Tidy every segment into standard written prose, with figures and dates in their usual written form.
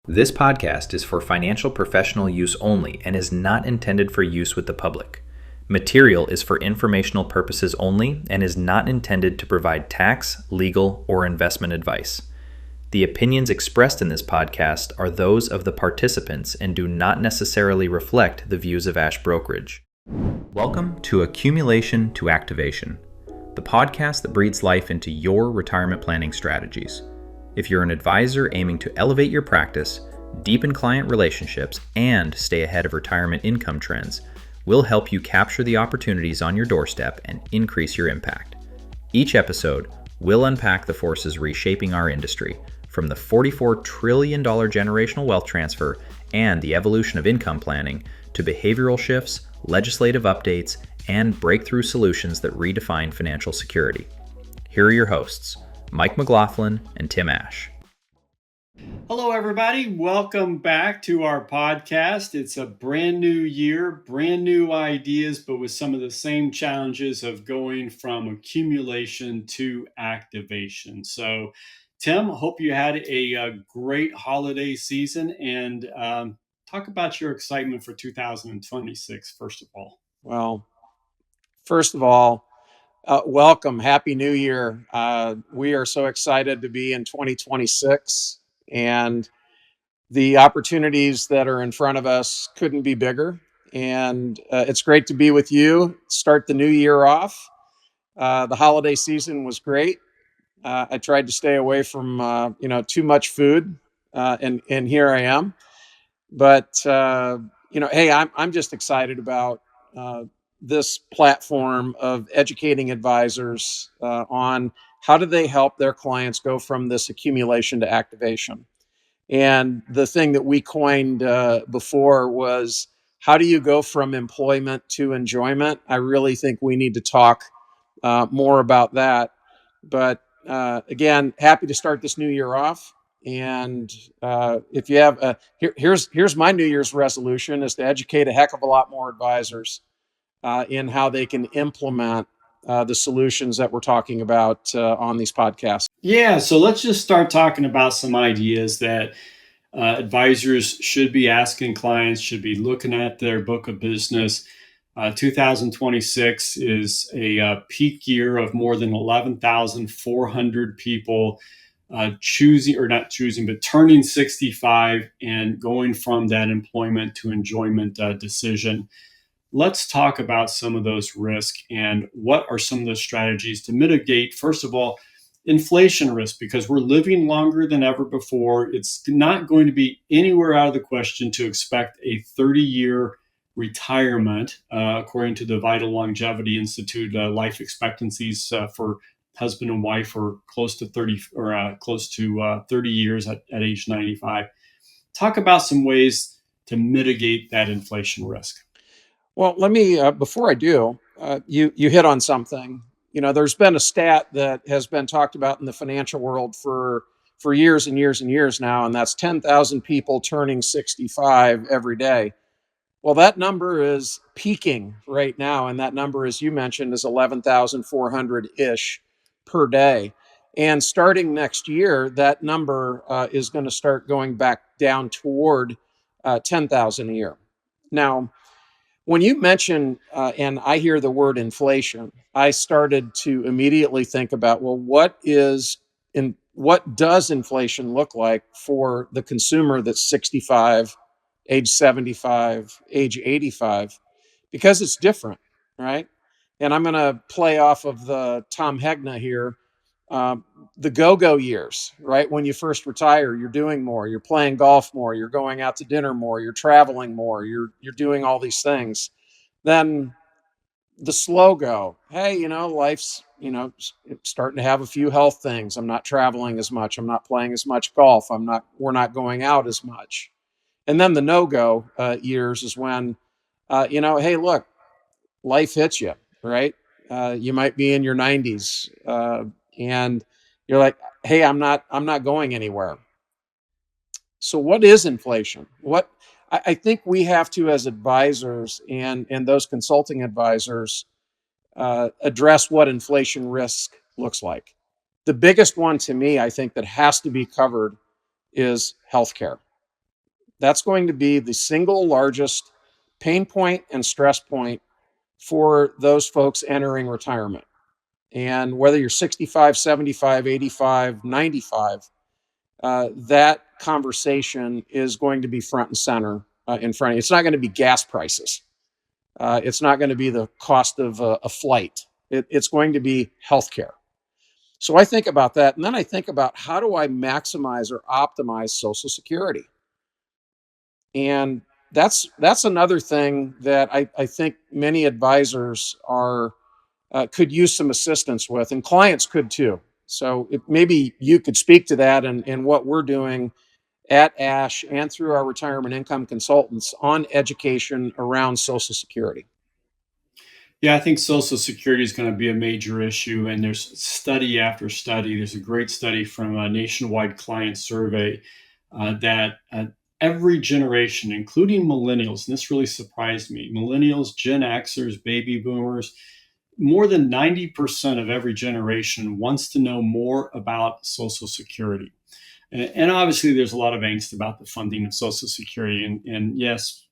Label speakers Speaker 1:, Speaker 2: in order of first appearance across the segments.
Speaker 1: This podcast is for financial professional use only and is not intended for use with the public. Material is for informational purposes only and is not intended to provide tax, legal, or investment advice. The opinions expressed in this podcast are those of the participants and do not necessarily reflect the views of Ash Brokerage. Welcome to Accumulation to Activation, the podcast that breathes life into your retirement planning strategies. If you're an advisor aiming to elevate your practice, deepen client relationships, and stay ahead of retirement income trends, we'll help you capture the opportunities on your doorstep and increase your impact. Each episode, we'll unpack the forces reshaping our industry, from the $44 trillion generational wealth transfer and the evolution of income planning to behavioral shifts, legislative updates, and breakthrough solutions that redefine financial security. Here are your hosts, Mike McGlothlin and Tim Ash.
Speaker 2: Hello, everybody. Welcome back to our podcast. It's a brand new year, brand new ideas, but with some of the same challenges of going from accumulation to activation. So, Tim, hope you had a great holiday season, and talk about your excitement for 2026, first of all.
Speaker 3: Well, first of all, welcome. Happy New Year. We are so excited to be in 2026, and the opportunities that are in front of us couldn't be bigger. And it's great to be with you. Start the new year off. The holiday season was great. I tried to stay away from too much food, and here I am. But hey, I'm just excited about this platform of educating advisors on how do they help their clients go from this accumulation to activation. And the thing that we coined before was, how do you go from employment to enjoyment? I really think we need to talk more about that. But again, happy to start this new year off. And if you have, here's my New Year's resolution, is to educate a heck of a lot more advisors in how they can implement the solutions that we're talking about on these podcasts.
Speaker 2: Yeah, so let's just start talking about some ideas that advisors should be asking clients, should be looking at their book of business. 2026 is a peak year of more than 11,400 people turning 65 and going from that employment to enjoyment decision. Let's talk about some of those risks and what are some of the strategies to mitigate, first of all, inflation risk, because we're living longer than ever before. It's not going to be anywhere out of the question to expect a 30-year retirement, according to the Vital Longevity Institute. Life expectancies for husband and wife are close to 30 years at age 95. Talk about some ways to mitigate that inflation risk.
Speaker 3: Well, let me, before I do, you hit on something. You know, there's been a stat that has been talked about in the financial world for years and years and years now, and that's 10,000 people turning 65 every day. Well, that number is peaking right now, and that number, as you mentioned, is 11,400-ish per day. And starting next year, that number is going to start going back down toward 10,000 a year. Now, when you mention, and I hear the word inflation, I started to immediately think about, well, what does inflation look like for the consumer that's 65, age 75, age 85? Because it's different, right? And I'm going to play off of the Tom Hegna here. The go-go years, right? When you first retire, you're doing more, you're playing golf more, you're going out to dinner more, you're traveling more, you're doing all these things. Then the slow go, hey, life's, starting to have a few health things. I'm not traveling as much. I'm not playing as much golf. We're not going out as much. And then the no-go years is when, hey, look, life hits you, right? You might be in your 90s. And you're like, hey, I'm not going anywhere. So what is inflation? I think we have to, as advisors and those consulting advisors, address what inflation risk looks like. The biggest one to me, I think, that has to be covered is healthcare. That's going to be the single largest pain point and stress point for those folks entering retirement. And whether you're 65, 75, 85, 95, that conversation is going to be front and center in front of you. It's not going to be gas prices. It's not going to be the cost of a flight. It's going to be healthcare. So I think about that. And then I think about, how do I maximize or optimize Social Security? And that's another thing that I think many advisors are could use some assistance with, and clients could too. So maybe you could speak to that and what we're doing at Ash and through our retirement income consultants on education around Social Security.
Speaker 2: Yeah, I think Social Security is going to be a major issue, and there's study after study. There's a great study from a nationwide client survey that every generation, including millennials, and this really surprised me, millennials, Gen Xers, baby boomers, more than 90% of every generation wants to know more about Social Security. And obviously, there's a lot of angst about the funding of Social Security. And yes,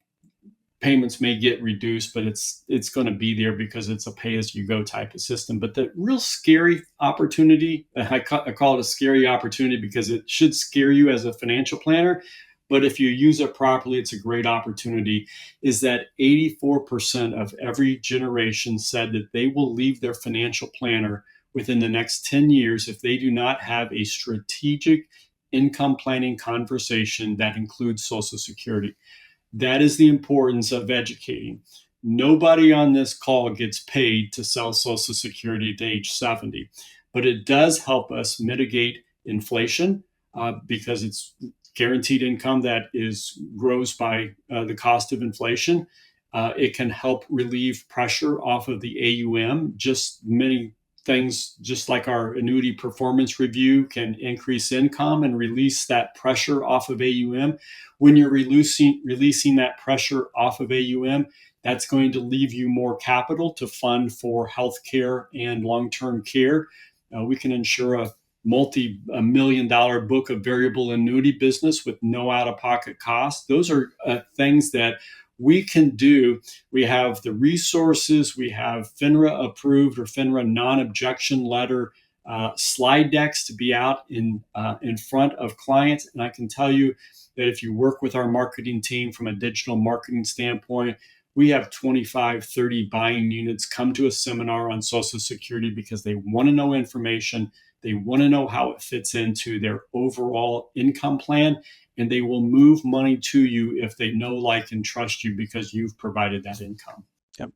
Speaker 2: payments may get reduced, but it's going to be there because it's a pay-as-you-go type of system. But the real scary opportunity, I call it a scary opportunity because it should scare you as a financial planner. But if you use it properly, it's a great opportunity, is that 84% of every generation said that they will leave their financial planner within the next 10 years if they do not have a strategic income planning conversation that includes Social Security. That is the importance of educating. Nobody on this call gets paid to sell Social Security at age 70, but it does help us mitigate inflation because it's guaranteed income that grows by the cost of inflation. It can help relieve pressure off of the AUM. Just many things, just like our annuity performance review, can increase income and release that pressure off of AUM. When you're releasing that pressure off of AUM, that's going to leave you more capital to fund for healthcare and long-term care. We can insure a multi-million-dollar book of variable annuity business with no out-of-pocket costs. Those are things that we can do. We have the resources. We have FINRA approved or FINRA non-objection letter slide decks to be out in front of clients. And I can tell you that if you work with our marketing team from a digital marketing standpoint, we have 25, 30 buying units come to a seminar on Social Security because they want to know information. They want to know how it fits into their overall income plan, and they will move money to you if they know, like, and trust you because you've provided that income.
Speaker 3: Yep.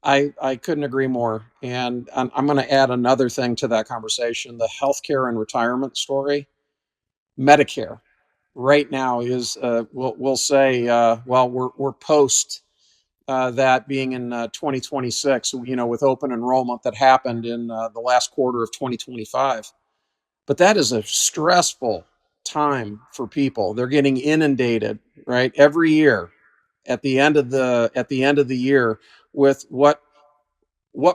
Speaker 3: I couldn't agree more. And I'm going to add another thing to that conversation: the healthcare and retirement story. Medicare right now is, we'll say, well, we're post that being in 2026, with open enrollment that happened in the last quarter of 2025. But that is a stressful time for people. They're getting inundated, right, every year at the end of the year with what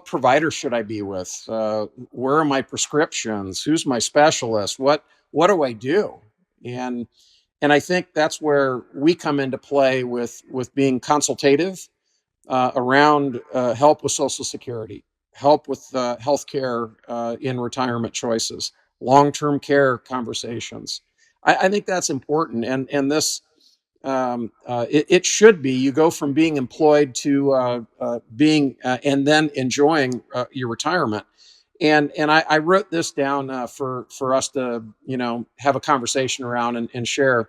Speaker 3: provider should I be with? Where are my prescriptions? Who's my specialist? What do I do? And and I think that's where we come into play with being consultative around help with Social Security, help with healthcare in retirement choices, long-term care conversations. I think that's important, and this it should be. You go from being employed to being and then enjoying your retirement. And I wrote this down for us to have a conversation around and share.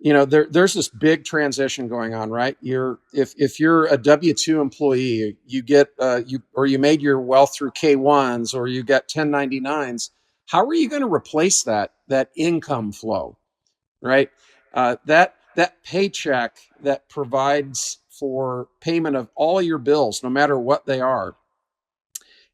Speaker 3: There's this big transition going on, right? If you're a W-2 employee, you get you made your wealth through K-1s, or you get 1099s. How are you going to replace that income flow, right? That paycheck that provides for payment of all your bills, no matter what they are.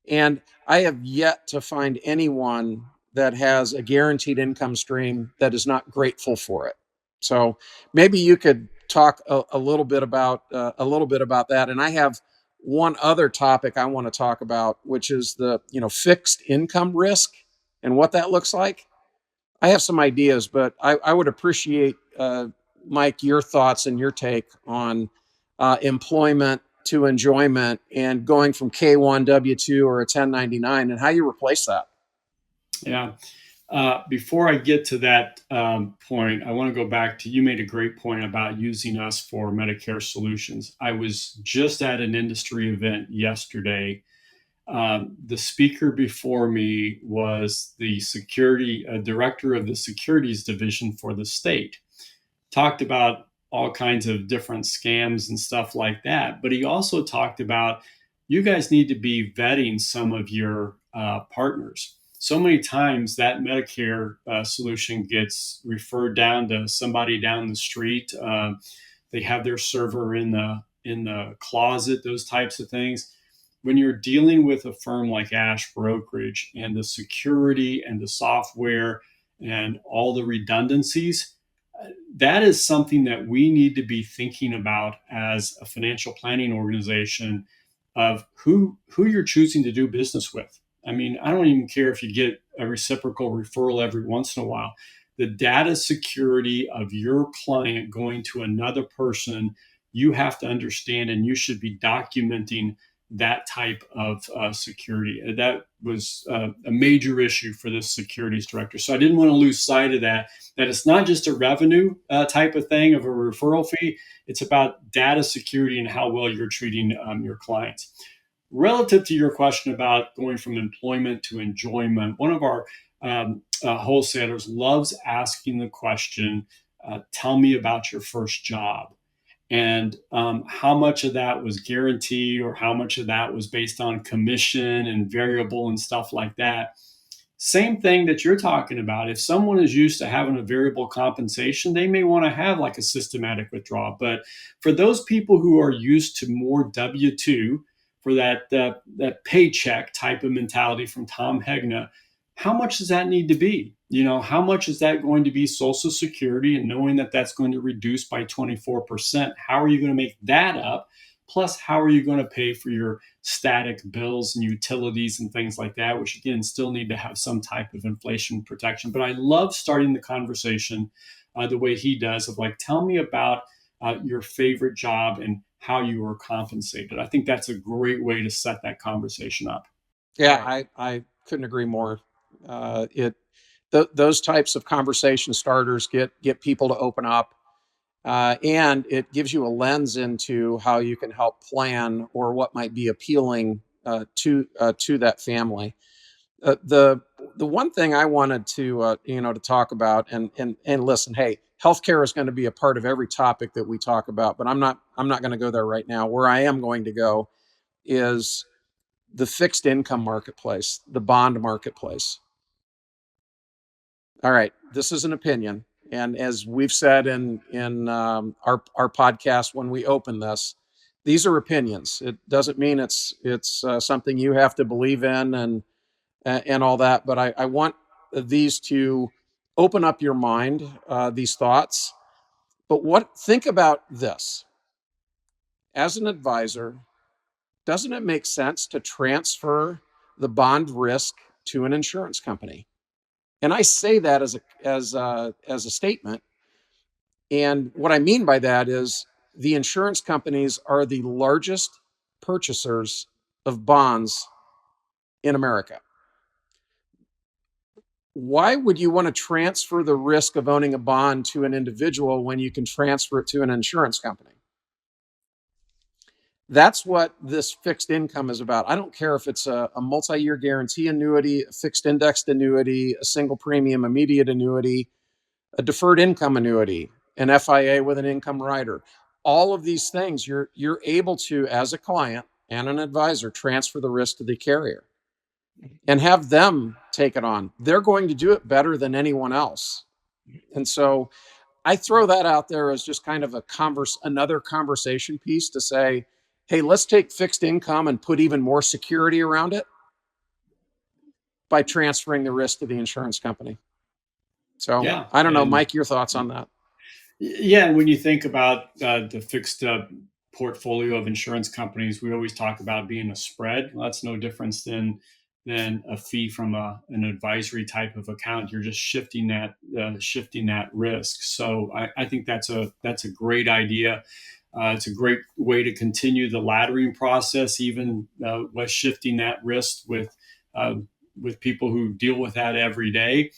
Speaker 3: And I have yet to find anyone that has a guaranteed income stream that is not grateful for it. So maybe you could talk a little bit about that. And I have one other topic I want to talk about, which is the fixed income risk and what that looks like. I have some ideas, but I would appreciate Mike, your thoughts and your take on employment to enjoyment and going from K1 W2 or a 1099 and how you replace that.
Speaker 2: Yeah. Before I get to that point, I want to go back to, you made a great point about using us for Medicare solutions. I was just at an industry event yesterday. The speaker before me was the security director of the securities division for the state. Talked about all kinds of different scams and stuff like that. But he also talked about, you guys need to be vetting some of your partners. So many times that Medicare solution gets referred down to somebody down the street. They have their server in the closet, those types of things. When you're dealing with a firm like Ash Brokerage and the security and the software and all the redundancies, that is something that we need to be thinking about as a financial planning organization, of who you're choosing to do business with. I mean, I don't even care if you get a reciprocal referral every once in a while. The data security of your client going to another person, you have to understand, and you should be documenting that type of security. That was a major issue for this securities director. So I didn't want to lose sight of that it's not just a revenue type of thing of a referral fee. It's about data security and how well you're treating your clients. Relative to your question about going from employment to enjoyment, one of our wholesalers loves asking the question, tell me about your first job. And how much of that was guaranteed or how much of that was based on commission and variable and stuff like that. Same thing that you're talking about. If someone is used to having a variable compensation, they may want to have like a systematic withdrawal. But for those people who are used to more W-2, for that paycheck type of mentality from Tom Hegna, how much does that need to be? How much is that going to be Social Security, and knowing that that's going to reduce by 24%? How are you going to make that up? Plus, how are you going to pay for your static bills and utilities and things like that, which again, still need to have some type of inflation protection. But I love starting the conversation the way he does, of like, tell me about your favorite job and how you were compensated. I think that's a great way to set that conversation up.
Speaker 3: Yeah, I couldn't agree more. Those types of conversation starters get people to open up, and it gives you a lens into how you can help plan or what might be appealing to that family. The one thing I wanted to to talk about, and listen, hey, healthcare is going to be a part of every topic that we talk about, but I'm not going to go there right now. Where I am going to go is the fixed income marketplace, the bond marketplace. All right, this is an opinion, and as we've said in our podcast when we open this, these are opinions. It doesn't mean it's something you have to believe in and all that. But I want these to open up your mind, these thoughts. But think about this. As an advisor, doesn't it make sense to transfer the bond risk to an insurance company? And I say that as a statement. And what I mean by that is the insurance companies are the largest purchasers of bonds in America. Why would you want to transfer the risk of owning a bond to an individual when you can transfer it to an insurance company? That's what this fixed income is about. I don't care if it's a multi-year guarantee annuity, a fixed indexed annuity, a single premium immediate annuity, a deferred income annuity, an FIA with an income rider. All of these things, you're able to, as a client and an advisor, transfer the risk to the carrier and have them take it on. They're going to do it better than anyone else. And so I throw that out there as just kind of another conversation piece to say, hey, let's take fixed income and put even more security around it by transferring the risk to the insurance company. So yeah, I don't know, Mike, your thoughts on that?
Speaker 2: Yeah, when you think about the fixed portfolio of insurance companies, we always talk about being a spread. Well, that's no difference than than a fee from an advisory type of account. You're just shifting that risk. So I think that's a great idea. It's a great way to continue the laddering process, even with shifting that risk with people who deal with that every day.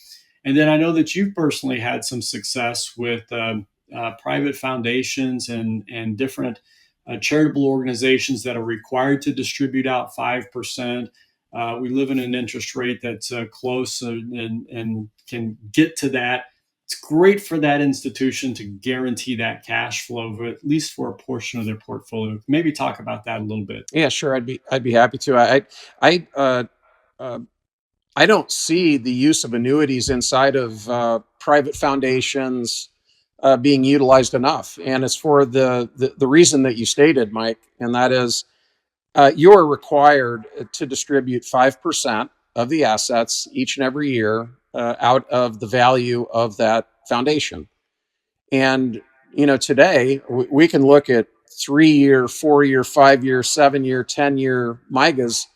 Speaker 2: And then I know that you've personally had some success with private foundations and different charitable organizations that are required to distribute out 5%. We live in an interest rate that's close and can get to that. It's great for that institution to guarantee that cash flow, at least for a portion of their portfolio. Maybe talk about that a little bit.
Speaker 3: Yeah, sure. I'd be happy to. I don't see the use of annuities inside of private foundations being utilized enough, and it's for the reason that you stated, Mike, and that is you are required to distribute 5% of the assets each and every year out of the value of that foundation. And today we can look at 3-year, 4-year, 5-year, 7-year, 10-year MYGAs,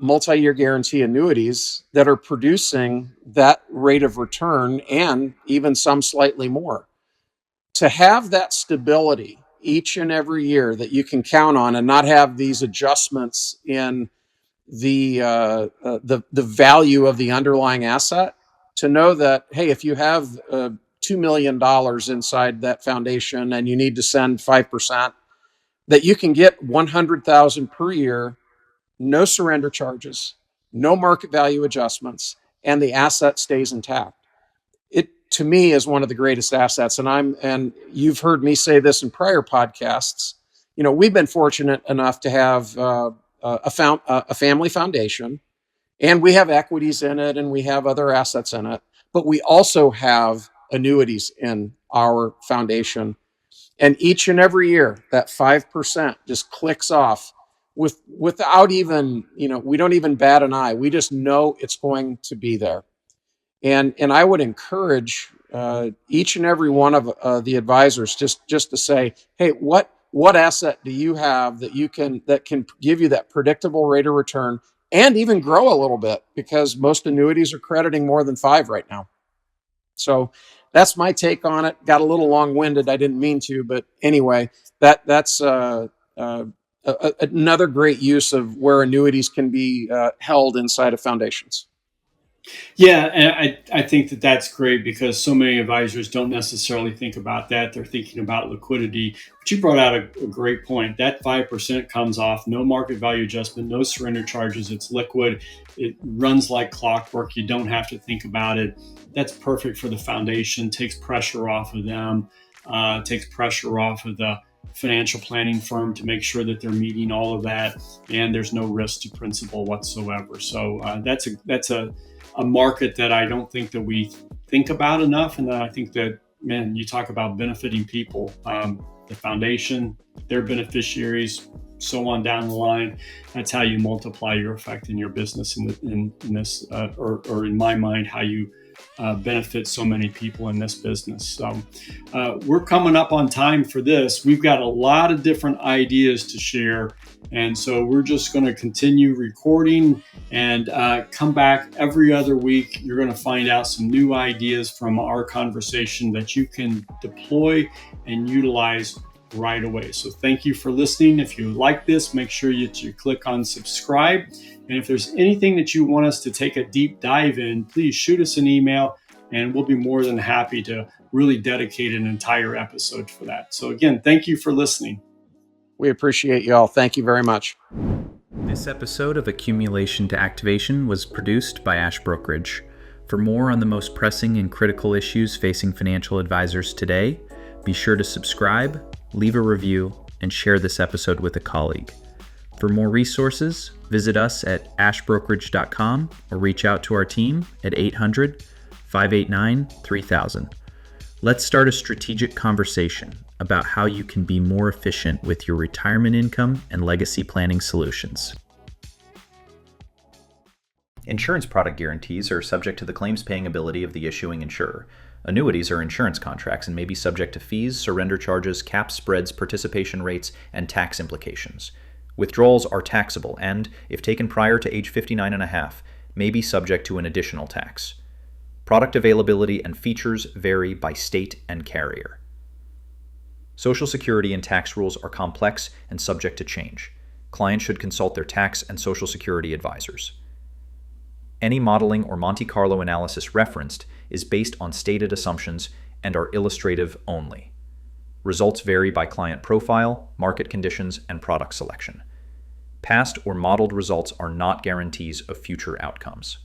Speaker 3: multi-year guarantee annuities that are producing that rate of return and even some slightly more. To have that stability each and every year that you can count on and not have these adjustments in the value of the underlying asset, to know that, hey, if you have $2 million inside that foundation and you need to send 5%, that you can get $100,000 per year, no surrender charges, no market value adjustments, and the asset stays intact. It, to me, is one of the greatest assets. And you've heard me say this in prior podcasts. We've been fortunate enough to have a family foundation, and we have equities in it, and we have other assets in it, but we also have annuities in our foundation. And each and every year, that 5% just clicks off without even, we don't even bat an eye. We just know it's going to be there. And I would encourage each and every one of the advisors just to say, hey, what asset do you have that can give you that predictable rate of return and even grow a little bit, because most annuities are crediting more than 5 right now. So that's my take on it. Got a little long-winded. I didn't mean to, but anyway, that's another great use of where annuities can be held inside of foundations.
Speaker 2: Yeah, and I think that that's great, because so many advisors don't necessarily think about that. They're thinking about liquidity. But you brought out a great point. That 5% comes off, no market value adjustment, no surrender charges. It's liquid. It runs like clockwork. You don't have to think about it. That's perfect for the foundation. Takes pressure off of them. Takes pressure off of the financial planning firm to make sure that they're meeting all of that, and there's no risk to principal whatsoever. So that's a market that I don't think that we think about enough. And I think that, man, you talk about benefiting people, the foundation, their beneficiaries, so on down the line. That's how you multiply your effect in your business in this, or in my mind, how you benefit so many people in this business. So we're coming up on time for this. We've got a lot of different ideas to share. And so we're just going to continue recording and come back every other week. You're going to find out some new ideas from our conversation that you can deploy and utilize right away. So thank you for listening. If you like this, make sure you click on subscribe. And if there's anything that you want us to take a deep dive in, please shoot us an email, and we'll be more than happy to really dedicate an entire episode for that. So again, thank you for listening.
Speaker 3: We appreciate you all. Thank you very much.
Speaker 1: This episode of Accumulation to Activation was produced by Ash Brokerage. For more on the most pressing and critical issues facing financial advisors today, be sure to subscribe, leave a review, and share this episode with a colleague. For more resources, visit us at ashbrokerage.com or reach out to our team at 800-589-3000. Let's start a strategic conversation about how you can be more efficient with your retirement income and legacy planning solutions. Insurance product guarantees are subject to the claims paying ability of the issuing insurer. Annuities are insurance contracts and may be subject to fees, surrender charges, caps, spreads, participation rates, and tax implications. Withdrawals are taxable and, if taken prior to age 59 and a half, may be subject to an additional tax. Product availability and features vary by state and carrier. Social Security and tax rules are complex and subject to change. Clients should consult their tax and Social Security advisors. Any modeling or Monte Carlo analysis referenced is based on stated assumptions and are illustrative only. Results vary by client profile, market conditions, and product selection. Past or modeled results are not guarantees of future outcomes.